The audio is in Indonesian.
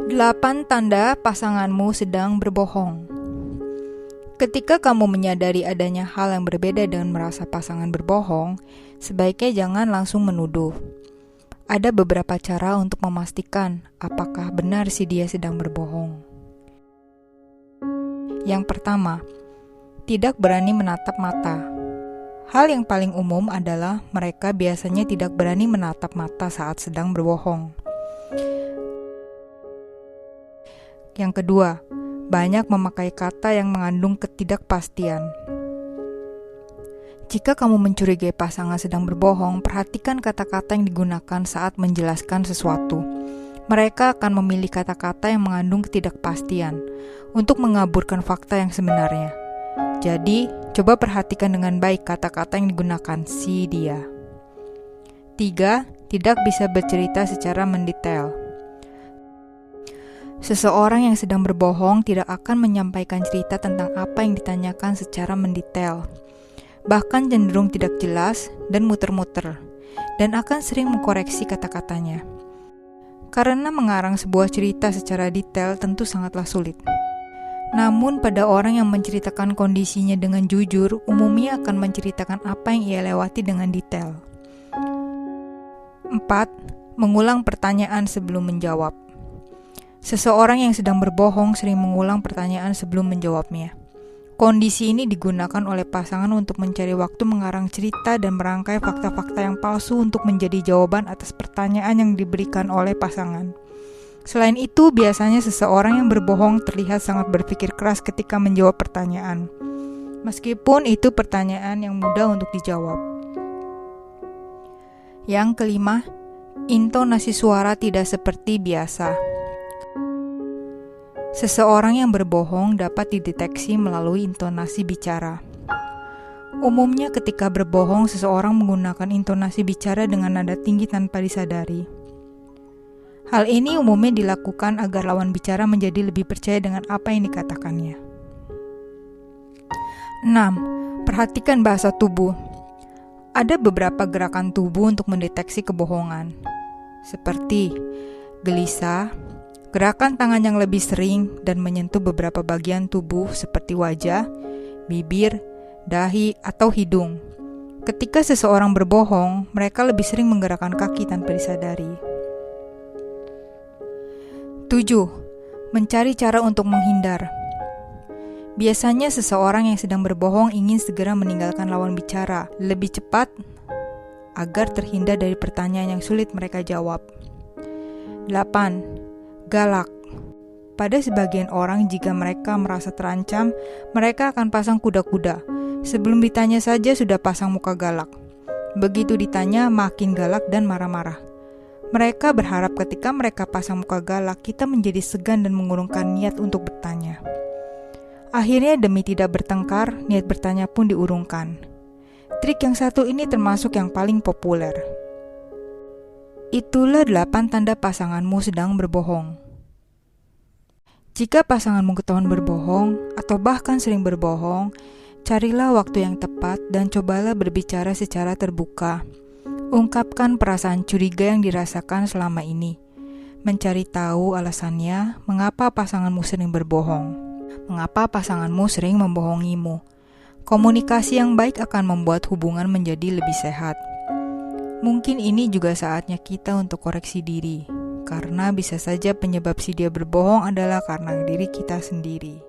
8 tanda pasanganmu sedang berbohong. Ketika kamu menyadari adanya hal yang berbeda dengan merasa pasangan berbohong, sebaiknya jangan langsung menuduh. Ada beberapa cara untuk memastikan apakah benar si dia sedang berbohong. Yang pertama, tidak berani menatap mata. Hal yang paling umum adalah mereka biasanya tidak berani menatap mata saat sedang berbohong. Yang kedua, banyak memakai kata yang mengandung ketidakpastian. Jika kamu mencurigai pasangan sedang berbohong, perhatikan kata-kata yang digunakan saat menjelaskan sesuatu. Mereka akan memilih kata-kata yang mengandung ketidakpastian untuk mengaburkan fakta yang sebenarnya. Jadi, coba perhatikan dengan baik kata-kata yang digunakan si dia. 3. Tidak bisa bercerita secara mendetail. Seseorang yang sedang berbohong tidak akan menyampaikan cerita tentang apa yang ditanyakan secara mendetail. Bahkan cenderung tidak jelas dan muter-muter, dan akan sering mengkoreksi kata-katanya. Karena mengarang sebuah cerita secara detail tentu sangatlah sulit. Namun pada orang yang menceritakan kondisinya dengan jujur, umumnya akan menceritakan apa yang ia lewati dengan detail. 4. Mengulang pertanyaan sebelum menjawab. Seseorang yang sedang berbohong sering mengulang pertanyaan sebelum menjawabnya. Kondisi ini digunakan oleh pasangan untuk mencari waktu mengarang cerita dan merangkai fakta-fakta yang palsu untuk menjadi jawaban atas pertanyaan yang diberikan oleh pasangan. Selain itu, biasanya seseorang yang berbohong terlihat sangat berpikir keras ketika menjawab pertanyaan, meskipun itu pertanyaan yang mudah untuk dijawab. Yang kelima, intonasi suara tidak seperti biasa. Seseorang yang berbohong dapat dideteksi melalui intonasi bicara. Umumnya ketika berbohong, seseorang menggunakan intonasi bicara dengan nada tinggi tanpa disadari. Hal ini umumnya dilakukan agar lawan bicara menjadi lebih percaya dengan apa yang dikatakannya. 6. Perhatikan bahasa tubuh. Ada beberapa gerakan tubuh untuk mendeteksi kebohongan, seperti gelisah, gerakan tangan yang lebih sering dan menyentuh beberapa bagian tubuh seperti wajah, bibir, dahi, atau hidung. Ketika seseorang berbohong, mereka lebih sering menggerakkan kaki tanpa disadari. 7. Mencari cara untuk menghindar. Biasanya seseorang yang sedang berbohong ingin segera meninggalkan lawan bicara lebih cepat agar terhindar dari pertanyaan yang sulit mereka jawab. 8. Galak. Pada sebagian orang, jika mereka merasa terancam, mereka akan pasang kuda-kuda. Sebelum ditanya saja sudah pasang muka galak. Begitu ditanya, makin galak dan marah-marah. Mereka berharap ketika mereka pasang muka galak, kita menjadi segan dan mengurungkan niat untuk bertanya. Akhirnya demi tidak bertengkar, niat bertanya pun diurungkan. Trik yang satu ini termasuk yang paling populer. Itulah 8 tanda pasanganmu sedang berbohong. Jika pasanganmu ketahuan berbohong, atau bahkan sering berbohong, carilah waktu yang tepat dan cobalah berbicara secara terbuka. Ungkapkan perasaan curiga yang dirasakan selama ini. Mencari tahu alasannya mengapa pasanganmu sering berbohong. Mengapa pasanganmu sering membohongimu. Komunikasi yang baik akan membuat hubungan menjadi lebih sehat. Mungkin ini juga saatnya kita untuk koreksi diri, karena bisa saja penyebab si dia berbohong adalah karena diri kita sendiri.